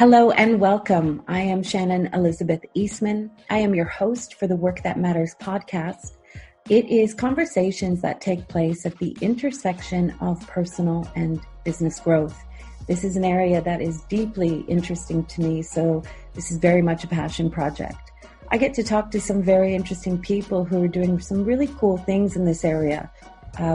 Hello and welcome. I am Shannon Elizabeth Eastman. I am your host for the Work That Matters podcast. It is conversations that take place at the intersection of personal and business growth. This is an area that is deeply interesting to me, so this is very much a passion project. I get to talk to some very interesting people who are doing some really cool things in this area.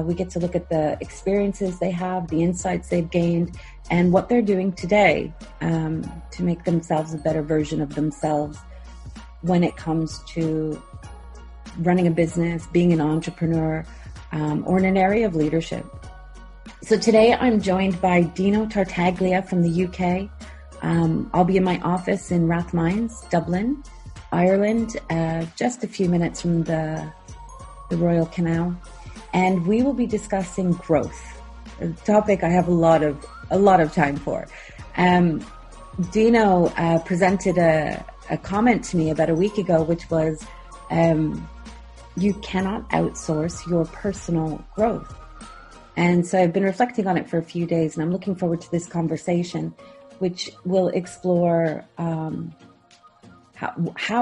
We get to look at the experiences they have, the insights they've gained, and what they're doing today to make themselves a better version of themselves when it comes to running a business, being an entrepreneur, or in an area of leadership. So today I'm joined by Dino Tartaglia from the UK. I'll be in my office in Rathmines, Dublin, Ireland, just a few minutes from the Royal Canal. And we will be discussing growth, a topic I have a lot of time for. Dino presented a comment to me about a week ago, which was, you cannot outsource your personal growth. And so I've been reflecting on it for a few days, and I'm looking forward to this conversation, which will explore how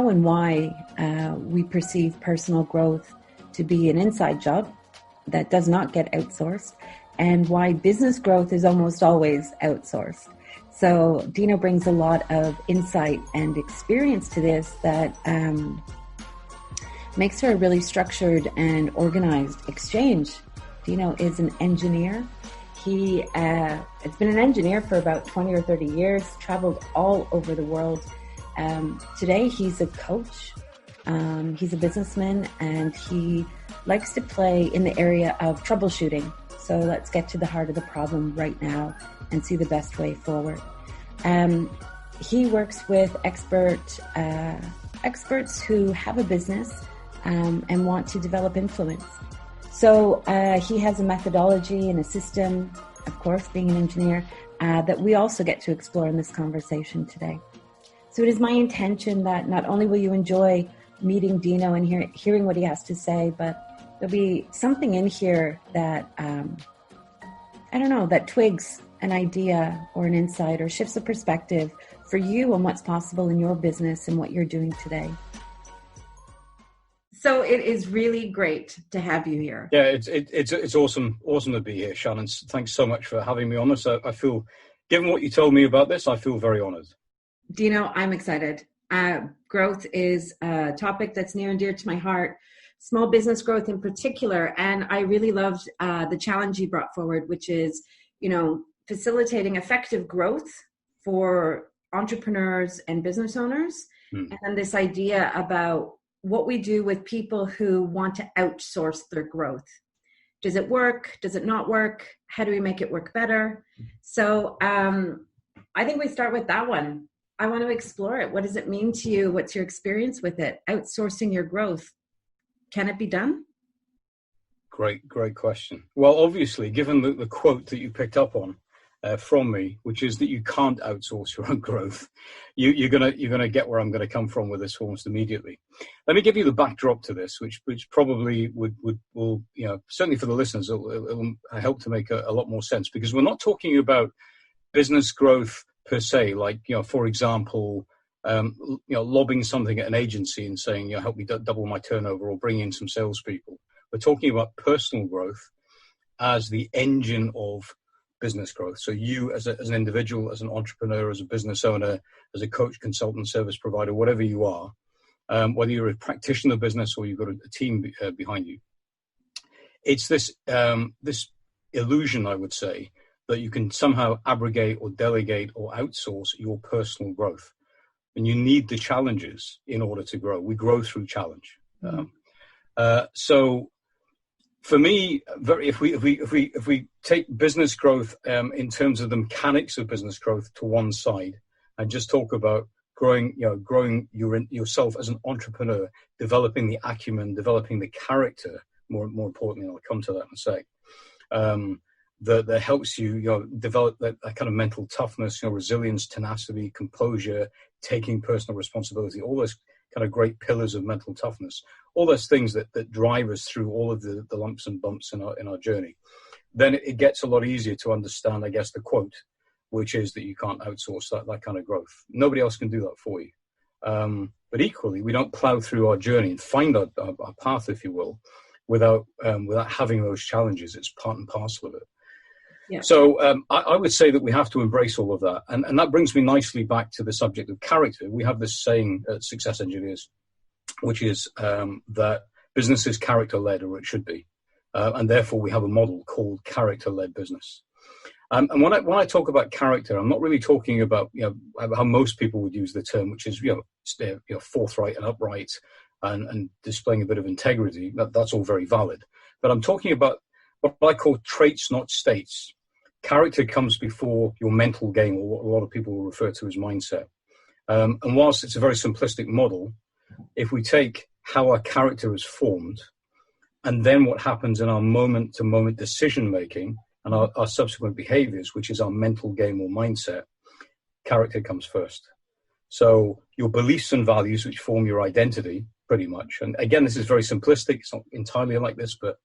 and why we perceive personal growth to be an inside job that does not get outsourced, and why business growth is almost always outsourced. So Dino brings a lot of insight and experience to this that makes for a really structured and organized exchange. Dino is an engineer. He has been an engineer for about 20 or 30 years, traveled all over the world. Today he's a coach. He's a businessman, and he likes to play in the area of troubleshooting. So let's get to the heart of the problem right now and see the best way forward. He works with experts who have a business and want to develop influence. So he has a methodology and a system, of course, being an engineer, that we also get to explore in this conversation today. So it is my intention that not only will you enjoy meeting Dino and hearing what he has to say, but there'll be something in here that, that twigs an idea or an insight or shifts a perspective for you on what's possible in your business and what you're doing today. So it is really great to have you here. Yeah, it's awesome to be here, Shannon. Thanks so much for having me on this. I feel, given what you told me about this, I feel very honored. Dino, I'm excited. Growth is a topic that's near and dear to my heart, small business growth in particular. And I really loved the challenge you brought forward, which is, facilitating effective growth for entrepreneurs and business owners. And then this idea about what we do with people who want to outsource their growth. Does it work? Does it not work? How do we make it work better? So I think we start with that one. I want to explore it. What does it mean to you? What's your experience with it? Outsourcing your growth. Can it be done? Great question. Well, obviously, given the quote that you picked up on from me, which is that you can't outsource your own growth, you're gonna get where I'm going to come from with this almost immediately. Let me give you the backdrop to this, which probably will certainly for the listeners, it'll help to make a lot more sense, because we're not talking about business growth per se, like, for example, lobbing something at an agency and saying, help me double my turnover or bring in some salespeople. We're talking about personal growth as the engine of business growth. So you as an individual, as an entrepreneur, as a business owner, as a coach, consultant, service provider, whatever you are, whether you're a practitioner business or you've got a team behind you, it's this illusion, I would say, that you can somehow abrogate or delegate or outsource your personal growth. And you need the challenges in order to grow. We grow through challenge. So for me, if we take business growth in terms of the mechanics of business growth to one side and just talk about growing yourself as an entrepreneur, developing the acumen, developing the character, more importantly, I'll come to that in a sec, that helps you, develop that kind of mental toughness, resilience, tenacity, composure, taking personal responsibility, all those kind of great pillars of mental toughness, all those things that drive us through all of the lumps and bumps in our journey. Then it gets a lot easier to understand, I guess, the quote, which is that you can't outsource that kind of growth. Nobody else can do that for you. But equally, we don't plow through our journey and find our path, if you will, without having those challenges. It's part and parcel of it. Yeah. So I would say that we have to embrace all of that. And that brings me nicely back to the subject of character. We have this saying at Success Engineers, which is that business is character-led, or it should be. And therefore, we have a model called character-led business. And when I talk about character, I'm not really talking about how most people would use the term, which is forthright and upright and displaying a bit of integrity. That's all very valid. But I'm talking about what I call traits, not states. Character comes before your mental game, or what a lot of people will refer to as mindset. And whilst it's a very simplistic model, if we take how our character is formed, and then what happens in our moment-to-moment decision-making and our subsequent behaviors, which is our mental game or mindset, character comes first. So your beliefs and values, which form your identity, pretty much. And again, this is very simplistic. It's not entirely like this, but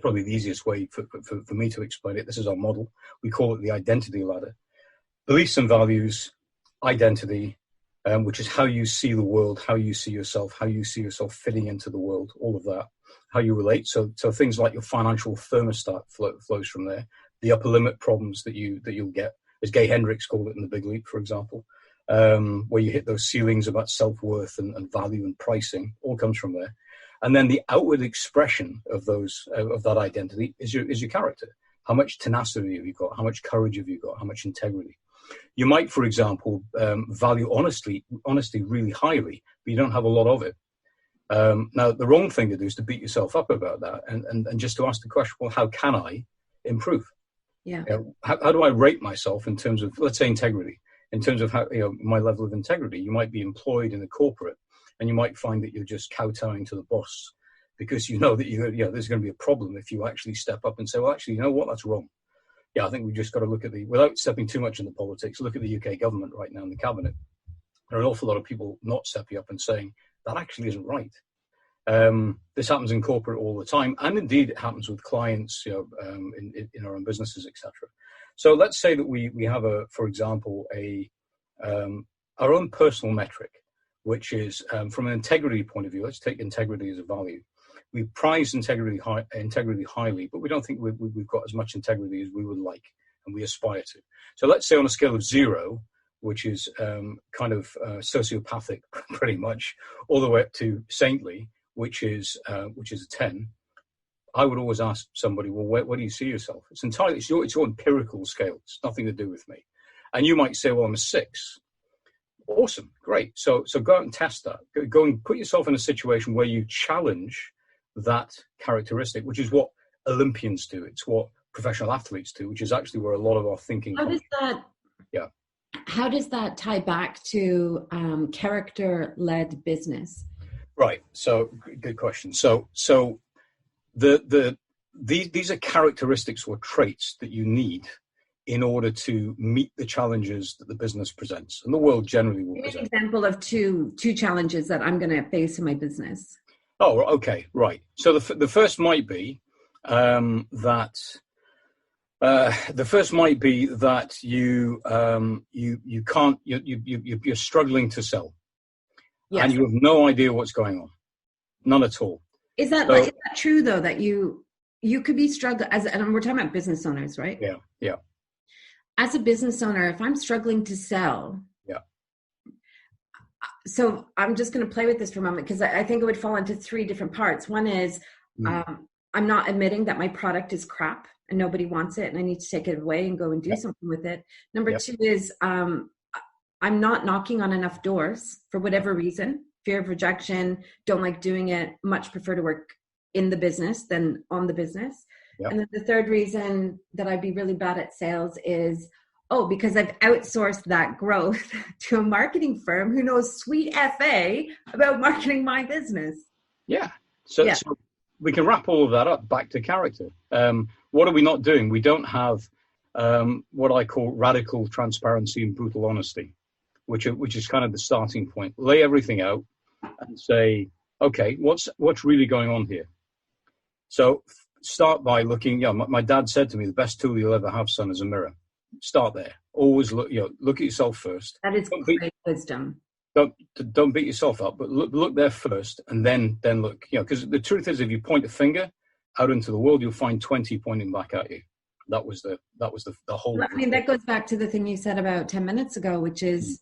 probably the easiest way for me to explain it. This is our model. We call it the identity ladder. Beliefs and values, identity, which is how you see the world, how you see yourself fitting into the world, all of that. How you relate. So things like your financial thermostat flows from there. The upper limit problems that you'll get, as Gay Hendricks called it in The Big Leap, for example, where you hit those ceilings about self-worth and value and pricing, all comes from there. And then the outward expression of that identity is your character. How much tenacity have you got? How much courage have you got? How much integrity? You might, for example, value honesty really highly, but you don't have a lot of it. Now, the wrong thing to do is to beat yourself up about that and just to ask the question, well, how can I improve? Yeah. How do I rate myself in terms of, let's say, integrity, in terms of how, my level of integrity? You might be employed in a corporate and you might find that you're just kowtowing to the boss because you know that there's going to be a problem if you actually step up and say, well, actually, you know what, that's wrong. Yeah, I think we've just got to look at without stepping too much into politics, look at the UK government right now in the cabinet. There are an awful lot of people not stepping up and saying, that actually isn't right. This happens in corporate all the time, and indeed it happens with clients, in our own businesses, etc. So let's say that we have for example, our own personal metric, which is from an integrity point of view. Let's take integrity as a value. We prize integrity highly, but we don't think we've got as much integrity as we would like, and we aspire to. So let's say on a scale of 0, which is kind of sociopathic, pretty much, all the way up to saintly, which is a 10. I would always ask somebody, well, where do you see yourself? It's your empirical scale. It's nothing to do with me. And you might say, well, I'm a 6. Awesome, great. So go out and test that. Go and put yourself in a situation where you challenge that characteristic, which is what Olympians do. It's what professional athletes do, which is actually where a lot of our thinking comes from. Yeah. How does that tie back to character-led business? Right. So good question. So these are characteristics or traits that you need in order to meet the challenges that the business presents, and the world generally will present. An example of two challenges that I'm going to face in my business. Oh, okay, right. So the first might be that. The first might be that you're struggling to sure Yes. And you have no idea what's going on, none at all. Is that true though? That you could be struggling and we're talking about business owners, right? Yeah. As a business owner, if I'm struggling to sell, so I'm just going to play with this for a moment because I think it would fall into 3 different parts. One is I'm not admitting that my product is crap and nobody wants it and I need to take it away and go and do something with it. Number 2 is I'm not knocking on enough doors for whatever reason, fear of rejection, don't like doing it, much prefer to work in the business than on the business. Yep. And then the third reason that I'd be really bad at sales is, because I've outsourced that growth to a marketing firm who knows sweet FA about marketing my business. Yeah. So we can wrap all of that up back to character. What are we not doing? We don't have what I call radical transparency and brutal honesty, which is kind of the starting point. Lay everything out and say, okay, what's really going on here? So start by looking. My dad said to me, the best tool you'll ever have, son, is a mirror. Start there. Always look at yourself first. That is great wisdom. Don't beat yourself up, but look there first, and then look. Because the truth is, if you point a finger out into the world, you'll find 20 pointing back at you. That was the whole. I mean, that goes back to the thing you said about 10 minutes ago, which is,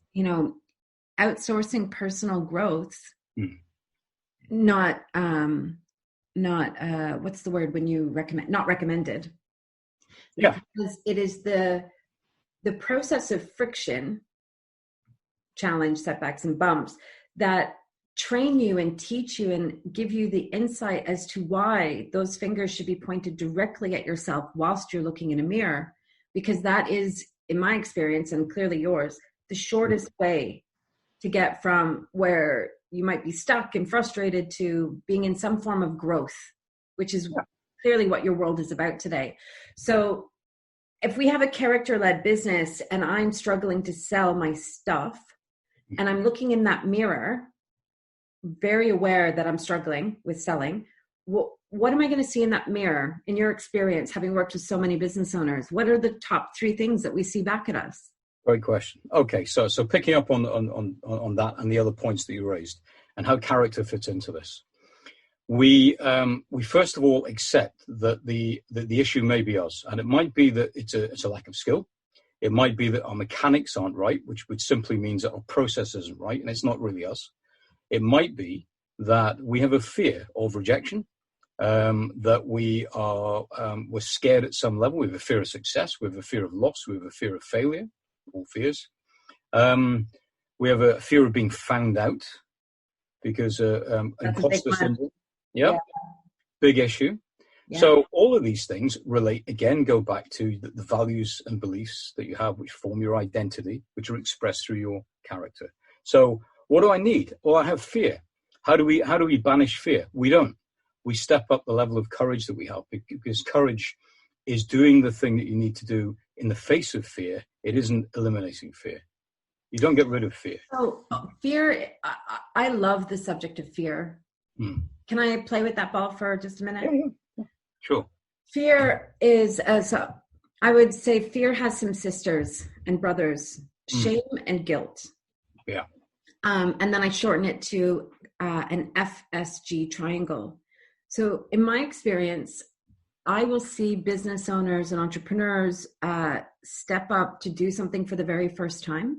outsourcing personal growth, not what's the word when you recommend, not recommended. Yeah. Because it is the process of friction, challenge, setbacks, and bumps that train you and teach you and give you the insight as to why those fingers should be pointed directly at yourself whilst you're looking in a mirror, because that is, in my experience, and clearly yours, the shortest way to get from where you might be stuck and frustrated to being in some form of growth, which is clearly what your world is about today. So if we have a character-led business and I'm struggling to sell my stuff and I'm looking in that mirror, very aware that I'm struggling with selling, what am I going to see in that mirror? In your experience, having worked with so many business owners, what are the top 3 things that we see back at us? Great question. Okay, so picking up on that and the other points that you raised and how character fits into this, we first of all accept that the issue may be us, and it might be that it's a lack of skill. It might be that our mechanics aren't right, which simply means that our process isn't right, and it's not really us. It might be that we have a fear of rejection, that we're scared at some level. We have a fear of success. We have a fear of loss. We have a fear of failure. All fears. We have a fear of being found out because imposter syndrome. Yeah, big issue. Yeah. So all of these things go back to the values and beliefs that you have, which form your identity, which are expressed through your character. So what do I need? Well, I have fear. How do we banish fear? We don't. We step up the level of courage that we have, because courage is doing the thing that you need to do in the face of fear. It isn't eliminating fear. You don't get rid of fear. So fear, I love the subject of fear. Can I play with that ball for just a minute? Yeah. Sure. Fear is, I would say fear has some sisters and brothers, shame and guilt. Yeah. And then I shorten it to an FSG triangle. So in my experience, I will see business owners and entrepreneurs step up to do something for the very first time.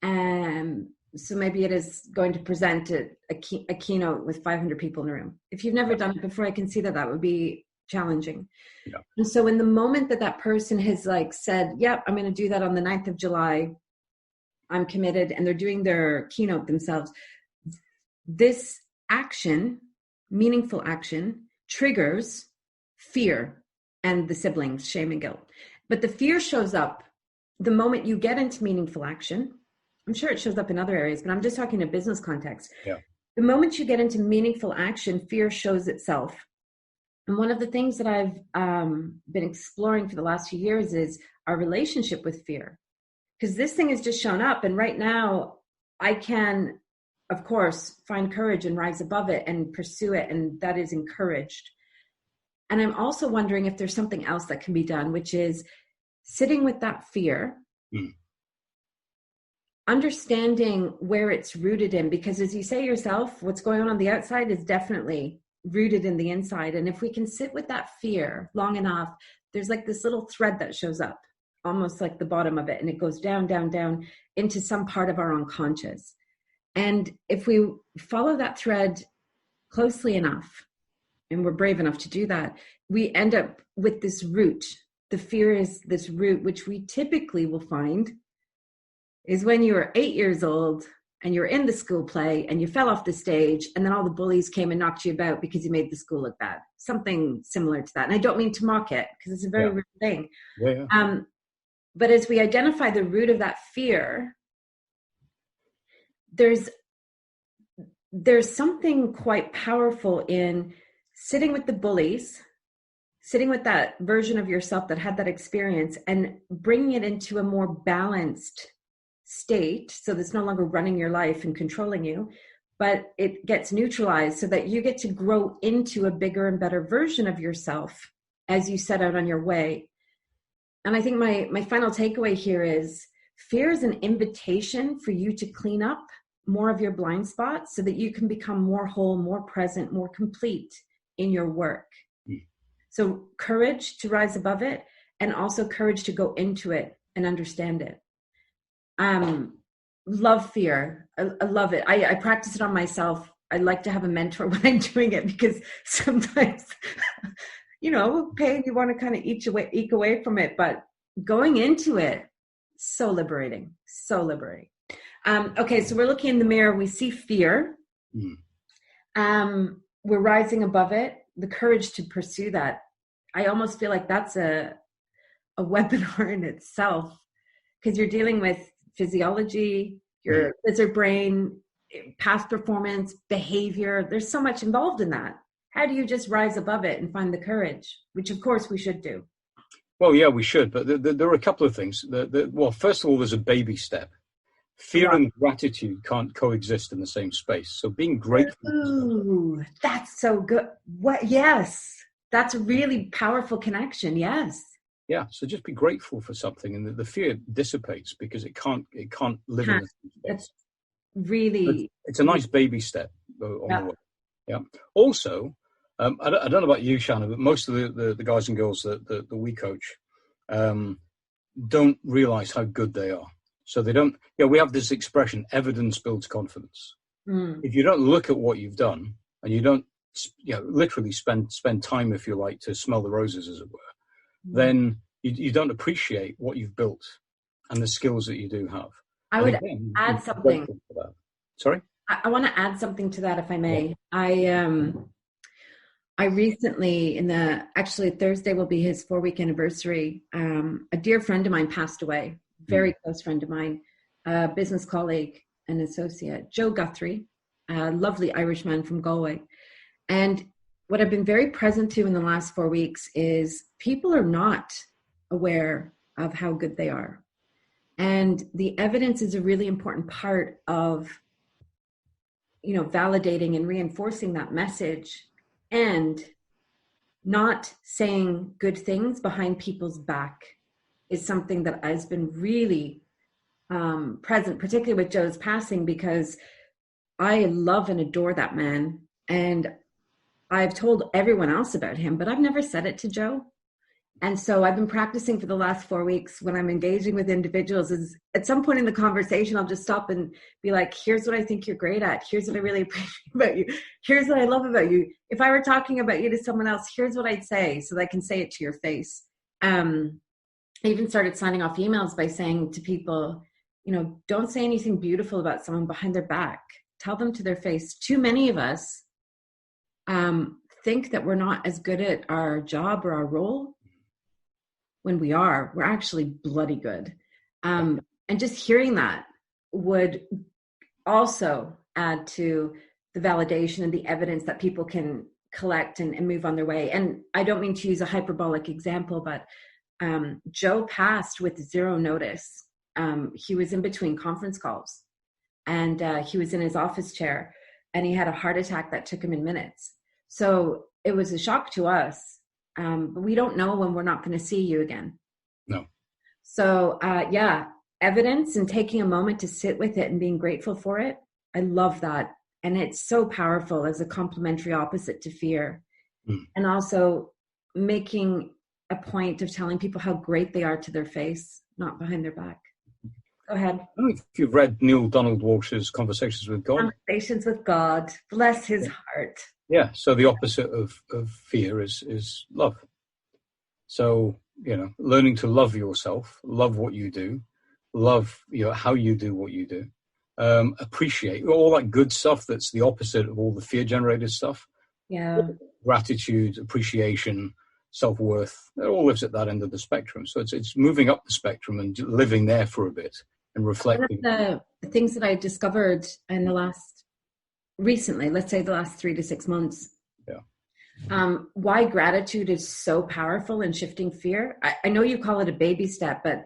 And so maybe it is going to present a keynote with 500 people in the room. If you've never done it before, I can see that would be challenging. Yeah. And so in the moment that person has said, yep, I'm going to do that on the 9th of July, I'm committed, and they're doing their keynote themselves, this action, meaningful action, triggers fear and the siblings, shame and guilt. But the fear shows up the moment you get into meaningful action. I'm sure it shows up in other areas, but I'm just talking in a business context. Yeah. The moment you get into meaningful action, fear shows itself. And one of the things that I've been exploring for the last few years is our relationship with fear. Because this thing has just shown up, and right now I can, of course, find courage and rise above it and pursue it, and that is encouraged. And I'm also wondering if there's something else that can be done, which is sitting with that fear, understanding where it's rooted in, because as you say yourself, what's going on the outside is definitely rooted in the inside. And if we can sit with that fear long enough, there's this little thread that shows up, almost like the bottom of it, and it goes down, down, down into some part of our unconscious. And if we follow that thread closely enough, and we're brave enough to do that, we end up with this root. The fear is this root, which we typically will find is when you were 8 years old and you're in the school play and you fell off the stage, and then all the bullies came and knocked you about because you made the school look bad. Something similar to that. And I don't mean to mock it, because it's a very real thing. Yeah. But as we identify the root of that fear, there's something quite powerful in sitting with the bullies, sitting with that version of yourself that had that experience, and bringing it into a more balanced state, so that's no longer running your life and controlling you, but it gets neutralized so that you get to grow into a bigger and better version of yourself as you set out on your way. And I think my final takeaway here is fear is an invitation for you to clean up more of your blind spots so that you can become more whole, more present, more complete in your work. So courage to rise above it, and also courage to go into it and understand it. Love fear. I love it. I practice it on myself. I like to have a mentor when I'm doing it, because sometimes, pain, you want to kind of eke away from it, but going into it, so liberating, so liberating. Okay, so we're looking in the mirror. We see fear. We're rising above it. The courage to pursue that. I almost feel like that's a webinar in itself, because you're dealing with physiology, your lizard brain, past performance, behavior. There's so much involved in that. How do you just rise above it and find the courage, which of course we should do? Well, yeah, we should. But there are a couple of things. Well, first of all, there's a baby step. Fear and gratitude can't coexist in the same space. So being grateful. Ooh, that's so good. What? Yes. That's a really powerful connection. Yes. Yeah. So just be grateful for something, and the fear dissipates because it can't live in the same space. That's really. It's a nice baby step on the way. Yeah. Also, I don't know about you, Shannon, but most of the guys and girls that we coach don't realize how good they are. So they don't. We have this expression: evidence builds confidence. If you don't look at what you've done, and you don't, literally spend time, if you like, to smell the roses, as it were, then you don't appreciate what you've built and the skills that you do have. I would add something. Sorry? I want to add something to that, if I may. Yeah. I recently, actually Thursday will be his 4-week anniversary. A dear friend of mine passed away, very close friend of mine, a business colleague and associate, Joe Guthrie, a lovely Irishman from Galway. And what I've been very present to in the last 4 weeks is people are not aware of how good they are. And the evidence is a really important part of, validating and reinforcing that message, and not saying good things behind people's back is something that has been really present, particularly with Joe's passing, because I love and adore that man. And I've told everyone else about him, but I've never said it to Joe. And so I've been practicing for the last 4 weeks when I'm engaging with individuals, is at some point in the conversation, I'll just stop and be like, here's what I think you're great at. Here's what I really appreciate about you. Here's what I love about you. If I were talking about you to someone else, here's what I'd say so that I can say it to your face. I even started signing off emails by saying to people, don't say anything beautiful about someone behind their back. Tell them to their face. Too many of us think that we're not as good at our job or our role, when we're actually bloody good. And just hearing that would also add to the validation and the evidence that people can collect and move on their way. And I don't mean to use a hyperbolic example, but Joe passed with zero notice. He was in between conference calls, and he was in his office chair, and he had a heart attack that took him in minutes. So it was a shock to us. But we don't know when we're not going to see you again. No. So, evidence and taking a moment to sit with it and being grateful for it. I love that. And it's so powerful as a complementary opposite to fear. And also making a point of telling people how great they are to their face, not behind their back. Go ahead. I don't know if you've read Neil Donald Walsh's Conversations with God. Conversations with God. Bless his heart. Yeah, so the opposite of fear is love. So, learning to love yourself, love what you do, love how you do what you do, appreciate all that good stuff that's the opposite of all the fear-generated stuff. Yeah. Gratitude, appreciation, self-worth, it all lives at that end of the spectrum. So it's moving up the spectrum and living there for a bit and reflecting. One of the things that I discovered in recently, let's say the last 3 to 6 months, why gratitude is so powerful in shifting fear. I know you call it a baby step, but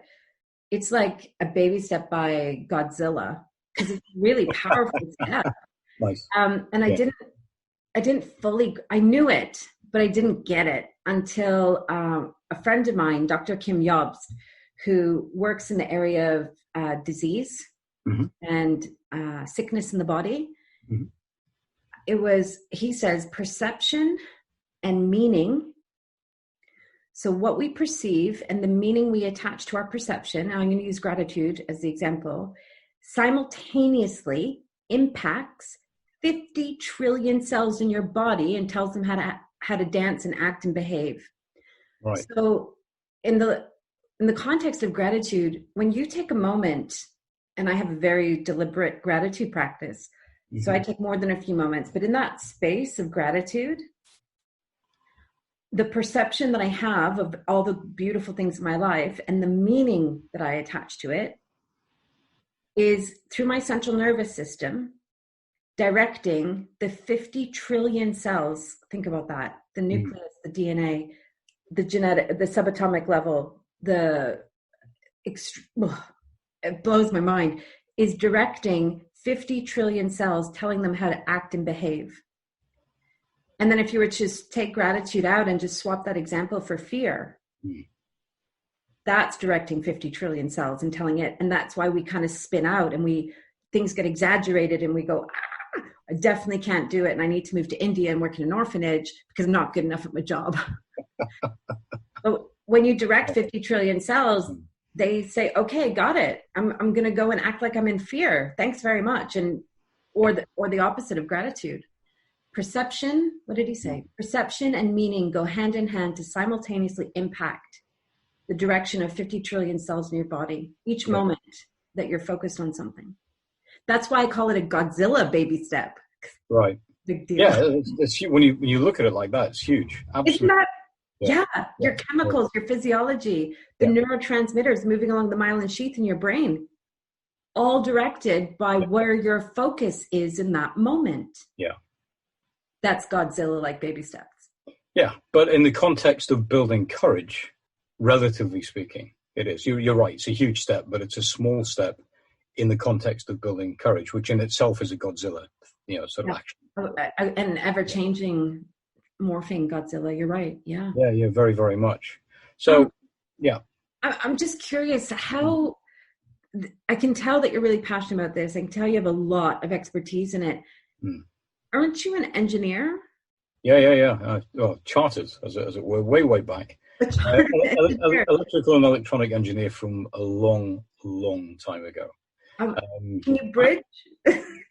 it's like a baby step by Godzilla, because it's a really powerful step. Nice. And I didn't fully, I knew it, but I didn't get it until a friend of mine, Dr. Kim Jobst, who works in the area of disease and sickness in the body. He says, perception and meaning. So what we perceive and the meaning we attach to our perception, now I'm going to use gratitude as the example, simultaneously impacts 50 trillion cells in your body and tells them how to dance and act and behave. Right. So in the context of gratitude, when you take a moment, and I have a very deliberate gratitude practice, so I take more than a few moments, but in that space of gratitude, the perception that I have of all the beautiful things in my life and the meaning that I attach to it is through my central nervous system, directing the 50 trillion cells. Think about that. The nucleus, the DNA, the genetic, the subatomic level, it blows my mind, is directing 50 trillion cells, telling them how to act and behave. And then if you were to just take gratitude out and just swap that example for fear, that's directing 50 trillion cells and telling it. And that's why we kind of spin out and things get exaggerated and we go, I definitely can't do it. And I need to move to India and work in an orphanage because I'm not good enough at my job. But when you direct 50 trillion cells, they say, okay, got it. I'm going to go and act like I'm in fear. Thanks very much. Or the opposite of gratitude. Perception, what did he say? Perception and meaning go hand in hand to simultaneously impact the direction of 50 trillion cells in your body, each moment that you're focused on something. That's why I call it a Godzilla baby step. Right. Big deal. Yeah, it's when you look at it like that, it's huge. Absolutely. Isn't that, your chemicals, your physiology, the neurotransmitters moving along the myelin sheath in your brain, all directed by where your focus is in that moment. Yeah. That's Godzilla like baby steps. Yeah, but in the context of building courage, relatively speaking, it is. You're right, it's a huge step, but it's a small step in the context of building courage, which in itself is a Godzilla, sort of action. An ever-changing, morphing Godzilla, you're right, yeah. Yeah, very, very much. So, I'm just curious how, I can tell that you're really passionate about this. I can tell you have a lot of expertise in it. Aren't you an engineer? Yeah. Chartered, as it were, way back. Electrical and electronic engineer from a long, long time ago. Can you bridge?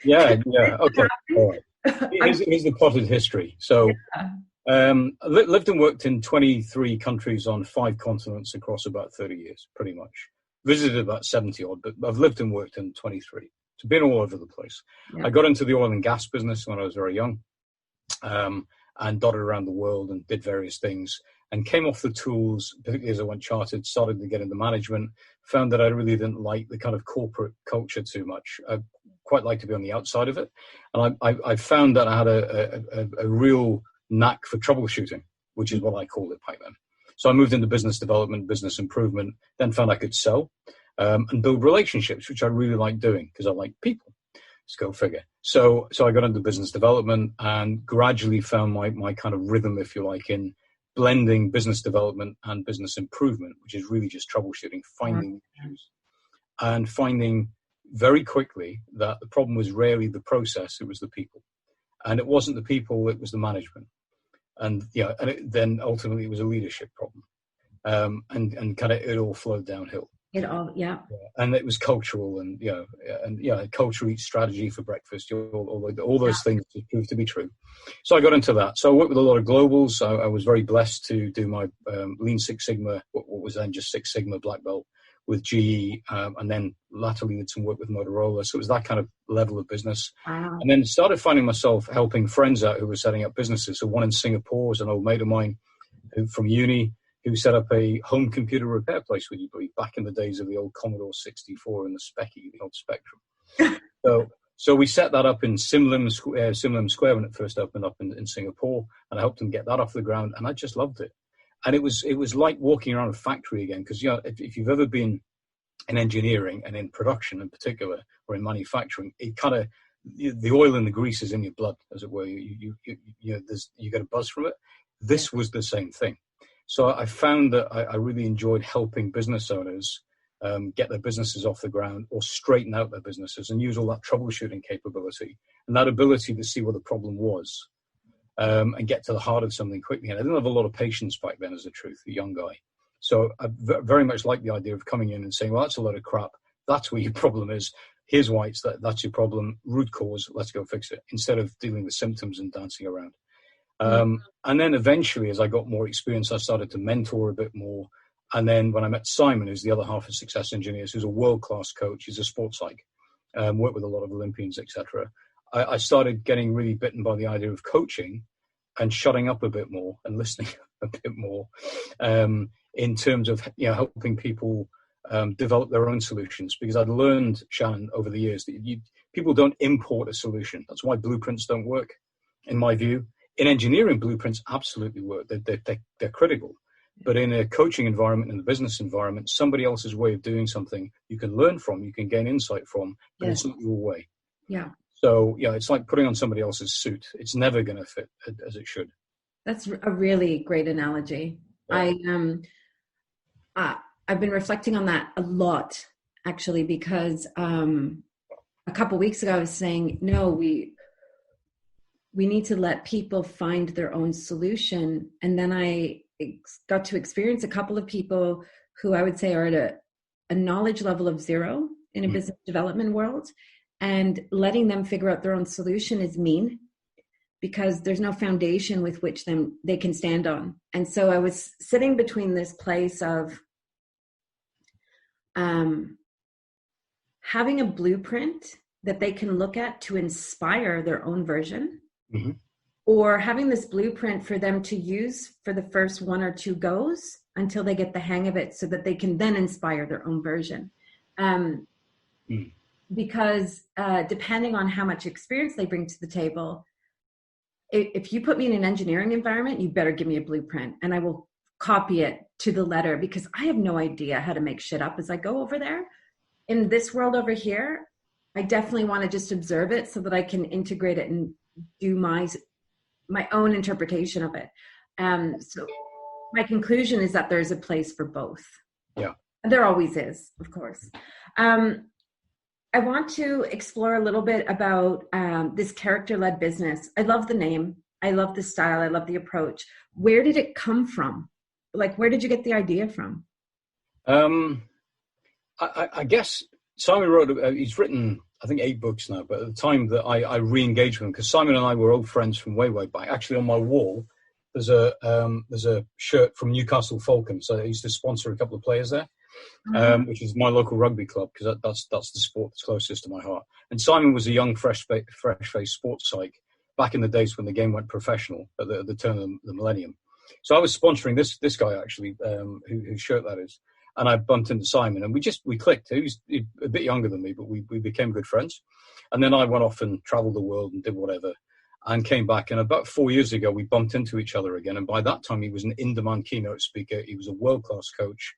Yeah. Okay. All right. Here's the potted history. So, lived and worked in 23 countries on 5 continents across about 30 years, pretty much. Visited about 70 odd, but I've lived and worked in 23. So been all over the place. Yeah. I got into the oil and gas business when I was very young, and dotted around the world and did various things and came off the tools, particularly as I went chartered, started to get into management, found that I really didn't like the kind of corporate culture too much. I quite like to be on the outside of it. And I found that I had a real knack for troubleshooting, which is what I called it back then. So I moved into business development, business improvement, then found I could sell and build relationships, which I really like doing because I like people. Just go figure. So I got into business development and gradually found my kind of rhythm, if you like, in blending business development and business improvement, which is really just troubleshooting, finding issues, and finding very quickly that the problem was rarely the process, it was the people. And it wasn't the people, it was the management. And then ultimately it was a leadership problem. And kind of it all flowed downhill. And it was cultural and culture eats strategy for breakfast. All those things proved to be true. So I got into that. So I worked with a lot of globals. I was very blessed to do my Lean Six Sigma, what was then just Six Sigma black belt with GE, and then latterly did some work with Motorola. So it was that kind of level of business. Wow. And then started finding myself helping friends out who were setting up businesses. So one in Singapore was an old mate of mine from uni, who set up a home computer repair place, would you believe, back in the days of the old Commodore 64 and the old Spectrum. So we set that up in Sim Lim Square when it first opened up in Singapore, and I helped them get that off the ground, and I just loved it. And it was like walking around a factory again, because if you've ever been in engineering and in production in particular, or in manufacturing, it kind of, the oil and the grease is in your blood, as it were. You get a buzz from it. This was the same thing. So I found that I really enjoyed helping business owners get their businesses off the ground or straighten out their businesses and use all that troubleshooting capability and that ability to see what the problem was and get to the heart of something quickly. And I didn't have a lot of patience back then, as the truth, a young guy. So I very much like the idea of coming in and saying, well, that's a load of crap. That's where your problem is. Here's why that's your problem. Root cause. Let's go fix it. Instead of dealing with symptoms and dancing around. And then eventually, as I got more experience, I started to mentor a bit more. And then when I met Simon, who's the other half of Success Engineers, who's a world-class coach, he's a sports psych, worked with a lot of Olympians, etc. I started getting really bitten by the idea of coaching and shutting up a bit more and listening a bit more in terms of helping people develop their own solutions. Because I'd learned, Shannon, over the years that people don't import a solution. That's why blueprints don't work, in my view. In engineering, blueprints absolutely work. They're critical. But in a coaching environment, in the business environment, somebody else's way of doing something you can learn from, you can gain insight from, but it's not your way. Yeah. So, it's like putting on somebody else's suit. It's never going to fit as it should. That's a really great analogy. Yeah. I've been reflecting on that a lot, actually, because a couple of weeks ago I was saying, no, we need to let people find their own solution. And then I got to experience a couple of people who I would say are at a knowledge level of 0 in a business development world, and letting them figure out their own solution is mean because there's no foundation with which they can stand on. And so I was sitting between this place of having a blueprint that they can look at to inspire their own version, or having this blueprint for them to use for the first 1 or 2 goes until they get the hang of it so that they can then inspire their own version. Because depending on how much experience they bring to the table, if you put me in an engineering environment, you better give me a blueprint and I will copy it to the letter, because I have no idea how to make shit up as I go over there. In this world over here, I definitely want to just observe it so that I can integrate it and do my own interpretation of it. So my conclusion is that there's a place for both. Yeah. There always is, of course. I want to explore a little bit about this character-led business. I love the name. I love the style. I love the approach. Where did it come from? Like, where did you get the idea from? I guess Simon wrote, he's written, I think 8 books now, but at the time that I re-engaged with him, because Simon and I were old friends from way back. Actually, on my wall, there's a shirt from Newcastle Falcons. So I used to sponsor a couple of players there, which is my local rugby club, because that's the sport that's closest to my heart. And Simon was a young, fresh-faced sports psych back in the days when the game went professional at the turn of the millennium. So I was sponsoring this guy, actually, whose shirt that is. And I bumped into Simon, and we clicked. He was a bit younger than me, but we became good friends. And then I went off and traveled the world and did whatever, and came back. And about 4 years ago, we bumped into each other again. And by that time, he was an in-demand keynote speaker. He was a world-class coach,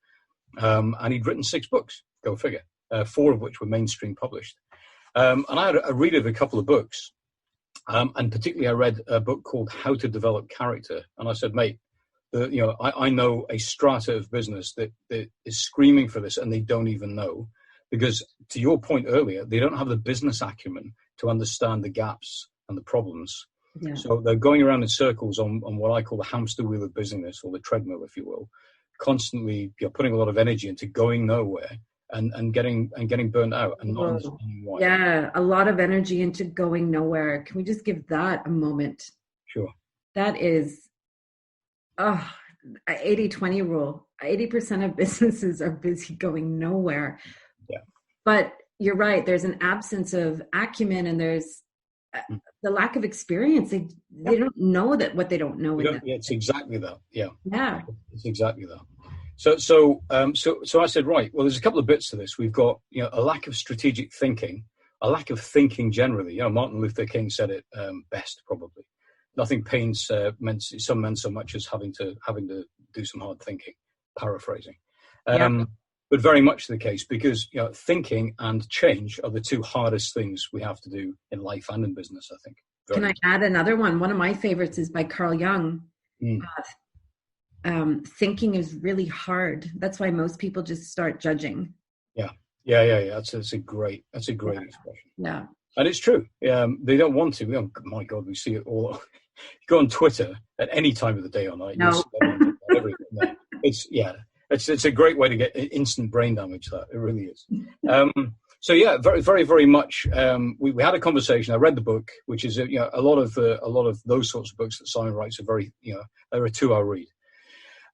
and he'd written 6 books. Go figure. 4 of which were mainstream published. And I had a read of a couple of books, and particularly I read a book called How to Develop Character. And I said, mate, I know a strata of business that is screaming for this, and they don't even know, because to your point earlier, they don't have the business acumen to understand the gaps and the problems. Yeah. So they're going around in circles on what I call the hamster wheel of business, or the treadmill, if you will, constantly putting a lot of energy into going nowhere and getting burnt out and not understanding why. Yeah, a lot of energy into going nowhere. Can we just give that a moment? Sure. That is 80-20 rule. 80% of businesses are busy going nowhere. Yeah. But you're right. There's an absence of acumen, and there's the lack of experience. They don't know that what they don't know. It's exactly that. Yeah. Yeah. It's exactly that. So I said, right, well, there's a couple of bits to this. We've got, a lack of strategic thinking, a lack of thinking generally. Martin Luther King said it best, probably. Nothing pains some men so much as having to do some hard thinking, paraphrasing. But very much the case, because thinking and change are the 2 hardest things we have to do in life and in business, I think. Can I add another one? One of my favorites is by Carl Jung. thinking is really hard. That's why most people just start judging. Yeah. That's a great expression. Yeah. And it's true. They don't want to. Oh, my God, we see it all. You go on Twitter at any time of the day or night. No. It's a great way to get instant brain damage. That it really is. So yeah, very, very, very much. We had a conversation. I read the book, which is a lot of those sorts of books that Simon writes are very they're a 2-hour read.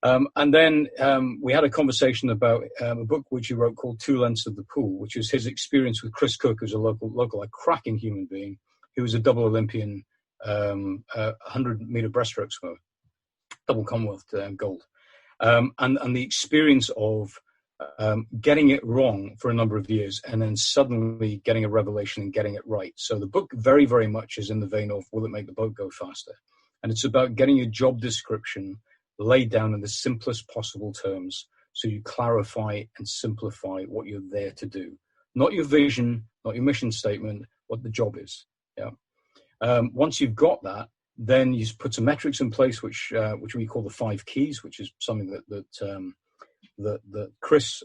And then we had a conversation about a book which he wrote called Two Lengths of the Pool, which is his experience with Chris Cook, who's a local cracking human being, who was a double Olympian 100-meter breaststroke swimmer, double Commonwealth gold, and the experience of getting it wrong for a number of years and then suddenly getting a revelation and getting it right. So the book very, very much is in the vein of Will It Make the Boat Go Faster? And it's about getting a job description laid down in the simplest possible terms so you clarify and simplify what you're there to do. Not your vision, not your mission statement, what the job is. Yeah. Once you've got that, then you put some metrics in place, which we call the 5 keys, which is something that Chris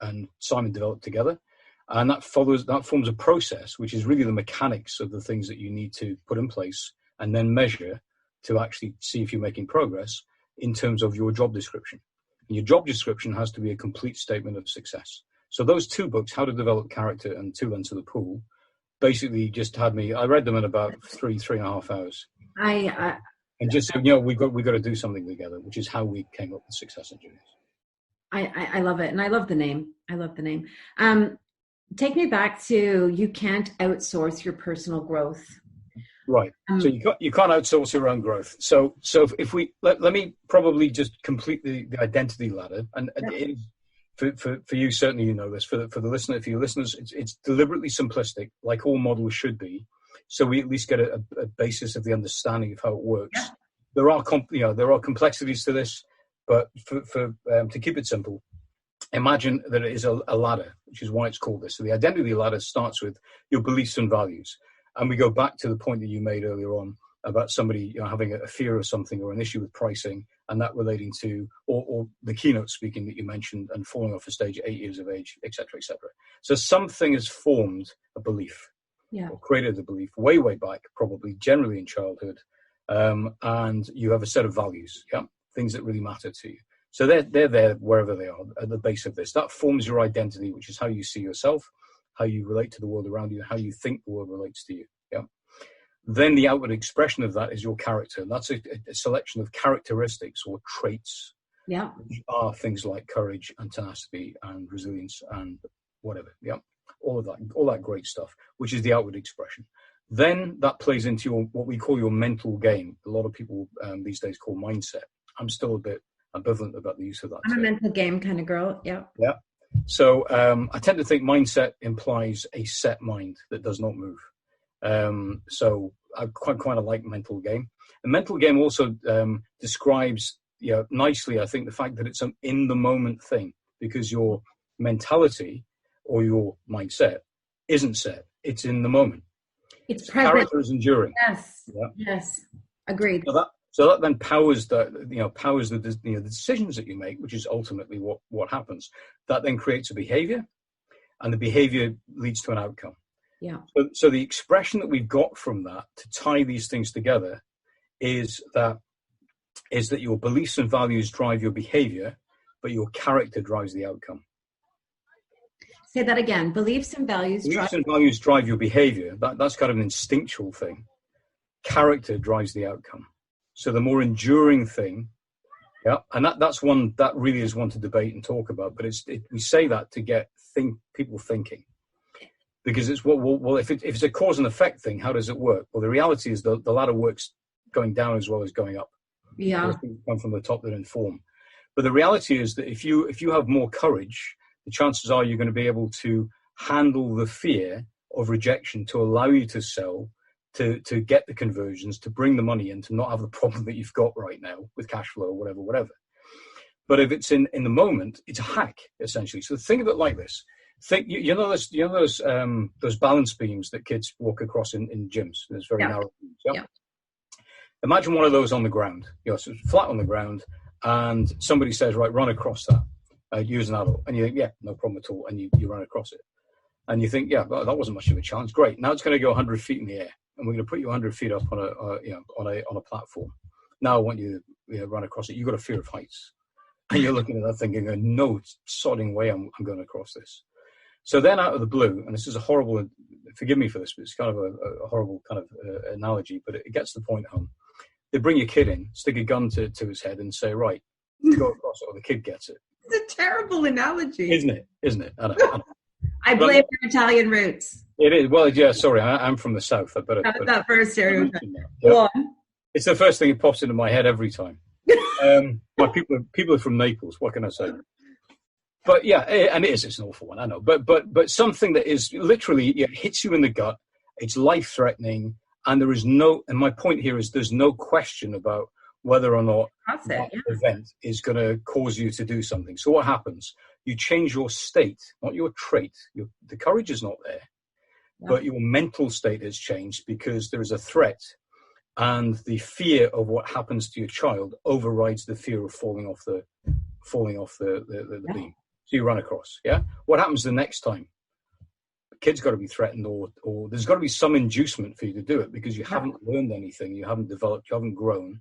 and Simon developed together, and that forms a process, which is really the mechanics of the things that you need to put in place and then measure to actually see if you're making progress in terms of your job description. And your job description has to be a complete statement of success. So those 2 books, How to Develop Character and Two Lengths of the Pool, basically just had me. I read them in about 3.5 hours. And just said, we've got to do something together, which is how we came up with Success Engineers. I love it, and I love the name. Take me back to you can't outsource your personal growth. Right. So you can't outsource your own growth. So if we let me probably just complete the identity ladder, and it is, for you, certainly you know this. For the listener, for your listeners, it's deliberately simplistic, like all models should be. So we at least get a basis of the understanding of how it works. Yeah. There are complexities to this, but to keep it simple, imagine that it is a ladder, which is why it's called this. So the identity ladder starts with your beliefs and values. And we go back to the point that you made earlier on about somebody having a fear of something or an issue with pricing, and that relating to, or the keynote speaking that you mentioned and falling off a stage at 8 years of age, et cetera, et cetera. So something has formed a belief, or created a belief way, way back, probably generally in childhood, and you have a set of values, things that really matter to you. So they're there wherever they are at the base of this. That forms your identity, which is how you see yourself, how you relate to the world around you, how you think the world relates to you. Yeah. Then the outward expression of that is your character. And that's a selection of characteristics or traits. Yeah. Which are things like courage and tenacity and resilience and whatever. Yeah. All that great stuff, which is the outward expression. Then that plays into what we call your mental game. A lot of people these days call mindset. I'm still a bit ambivalent about the use of that. I'm a mental game kind of girl. Yeah. Yeah. So I tend to think mindset implies a set mind that does not move. So I quite like mental game. The mental game also describes nicely, I think, the fact that it's an in the moment thing, because your mentality or your mindset isn't set; it's in the moment. It's present. Character is enduring. Yes. Yeah. Yes. Agreed. So that then powers the decisions that you make, which is ultimately what happens. That then creates a behavior, and the behavior leads to an outcome. Yeah. So the expression that we've got from that to tie these things together is that your beliefs and values drive your behavior, but your character drives the outcome. Say that again. Beliefs and values drive your behavior. That's kind of an instinctual thing. Character drives the outcome. So the more enduring thing, and that's one that really is one to debate and talk about. But we say that to get people thinking, because it's if it's a cause and effect thing, how does it work? Well, the reality is the ladder works going down as well as going up. Yeah, come from the top that inform. But the reality is that if you have more courage, the chances are you're going to be able to handle the fear of rejection to allow you to sell. To get the conversions, to bring the money in, to not have the problem that you've got right now with cash flow or whatever. But if it's in the moment, it's a hack, essentially. So think of it like this. Think those balance beams that kids walk across in gyms. There's very narrow beams. Yeah? Imagine one of those on the ground, so it's flat on the ground, and somebody says, right, run across that, use an adult. And you think, yeah, no problem at all. And you run across it. And you think, yeah, well, that wasn't much of a challenge. Great. Now it's going to go 100 feet in the air, and we're going to put you 100 feet up on a platform. Now I want you to run across it. You've got a fear of heights. And you're looking at that thinking, no sodding way I'm going across this. So then out of the blue, and this is a horrible, forgive me for this, but it's kind of a horrible kind of analogy, but it gets the point home. They bring your kid in, stick a gun to his head and say, right, go across it, or the kid gets it. It's a terrible analogy. Isn't it? I know. I blame your Italian roots. It is. Well, yeah, sorry, I'm from the South. That first stereotype. Go on. It's the first thing that pops into my head every time. My people are from Naples. What can I say? But yeah, and it's an awful one, I know. But something that is literally hits you in the gut. It's life-threatening, and there is no. And my point here is there's no question about whether or not that event is going to cause you to do something. So what happens? You change your state, not your trait. The courage is not there, but your mental state has changed because there is a threat. And the fear of what happens to your child overrides the fear of falling off the beam. So you run across. Yeah. What happens the next time? The kid's got to be threatened, or there's got to be some inducement for you to do it because you haven't learned anything, you haven't developed, you haven't grown,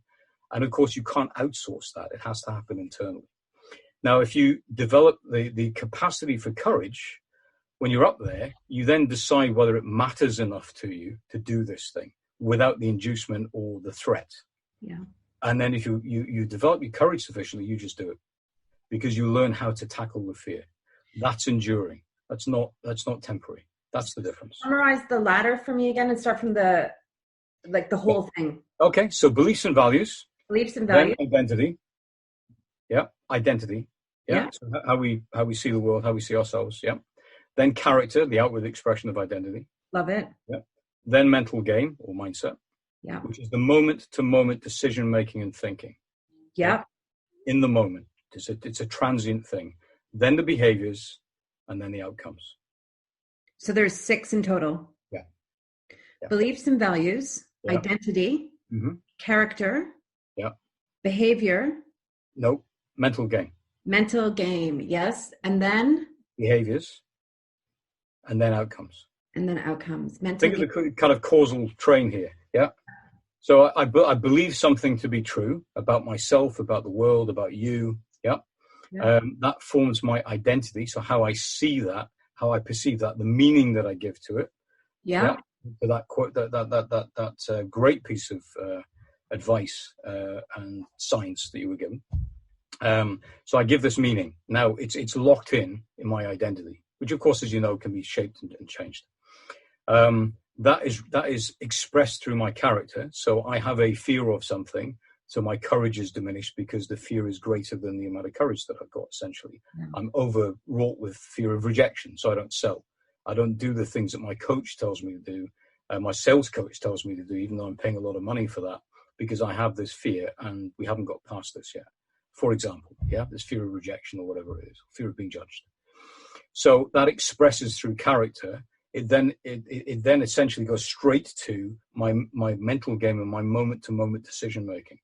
and of course you can't outsource that. It has to happen internally. Now, if you develop the capacity for courage, when you're up there, you then decide whether it matters enough to you to do this thing without the inducement or the threat. Yeah. And then if you develop your courage sufficiently, you just do it because you learn how to tackle the fear. That's enduring. That's not temporary. That's the difference. Summarize the latter for me again and start from the whole thing. Okay. So beliefs and values. Then identity. Yeah. Identity. Yeah. So how we see the world, how we see ourselves. Yeah. Then character, the outward expression of identity. Love it. Yeah. Then mental game or mindset. Yeah. Which is the moment-to-moment decision-making and thinking. Yeah. In the moment. It's a transient thing. Then the behaviors and then the outcomes. So there's 6 in total. Yeah. Beliefs and values, identity, character, behavior. No, mental game. Mental game, yes. And then? Behaviors and then outcomes. Mental Think of the kind of causal train here. Yeah. So I believe something to be true about myself, about the world, about you. Yeah. That forms my identity. So how I see that, how I perceive that, the meaning that I give to it. Yeah. To that quote, that great piece of advice and science that you were given. So I give this meaning. Now it's locked in my identity, which of course, as you know, can be shaped and changed. That is expressed through my character. So I have a fear of something. So my courage is diminished because the fear is greater than the amount of courage that I've got, essentially. Yeah. I'm overwrought with fear of rejection. So I don't sell. I don't do the things that my coach tells me to do. My sales coach tells me to do, even though I'm paying a lot of money for that, because I have this fear and we haven't got past this yet. For example, this fear of rejection or whatever it is, fear of being judged. So that expresses through character. It then essentially goes straight to my mental game and my moment-to-moment decision-making.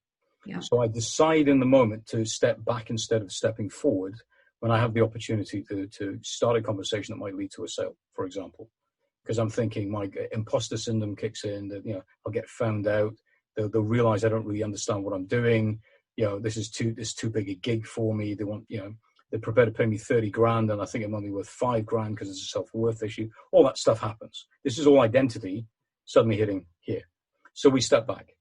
Yeah. So I decide in the moment to step back instead of stepping forward when I have the opportunity to start a conversation that might lead to a sale, for example. Because I'm thinking my imposter syndrome kicks in, that I'll get found out, they'll realize I don't really understand what I'm doing. This is too big a gig for me. They want, they're prepared to pay me 30 grand and I think I'm only worth 5 grand because it's a self-worth issue. All that stuff happens. This is all identity suddenly hitting here. So we step back.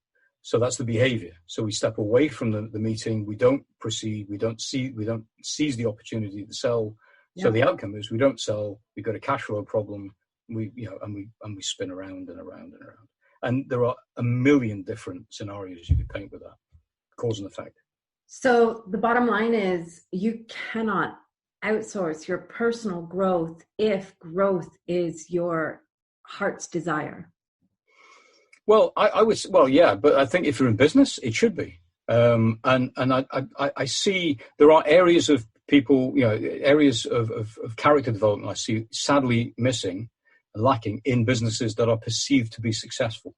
So that's the behavior. So we step away from the meeting. We don't proceed. We don't seize the opportunity to sell. Yeah. So the outcome is we don't sell. We've got a cash flow problem. We spin around and around and around. And there are a million different scenarios you could paint with that, cause and effect. So the bottom line is you cannot outsource your personal growth if growth is your heart's desire. Well, but I think if you're in business, it should be. And I see there are areas of people, areas of character development I see sadly missing, lacking in businesses that are perceived to be successful.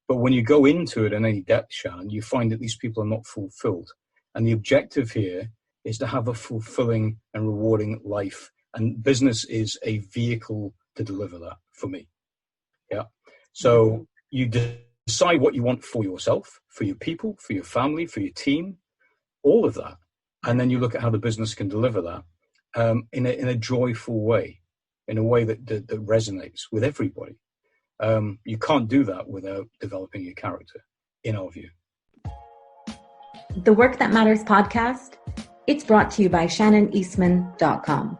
But when you go into it in any depth, Shannon, you find that these people are not fulfilled. And the objective here is to have a fulfilling and rewarding life. And business is a vehicle to deliver that for me. Yeah. So you decide what you want for yourself, for your people, for your family, for your team, all of that. And then you look at how the business can deliver that in a joyful way, in a way that resonates with everybody. You can't do that without developing your character, in our view. The Work That Matters podcast, it's brought to you by ShannonEastman.com.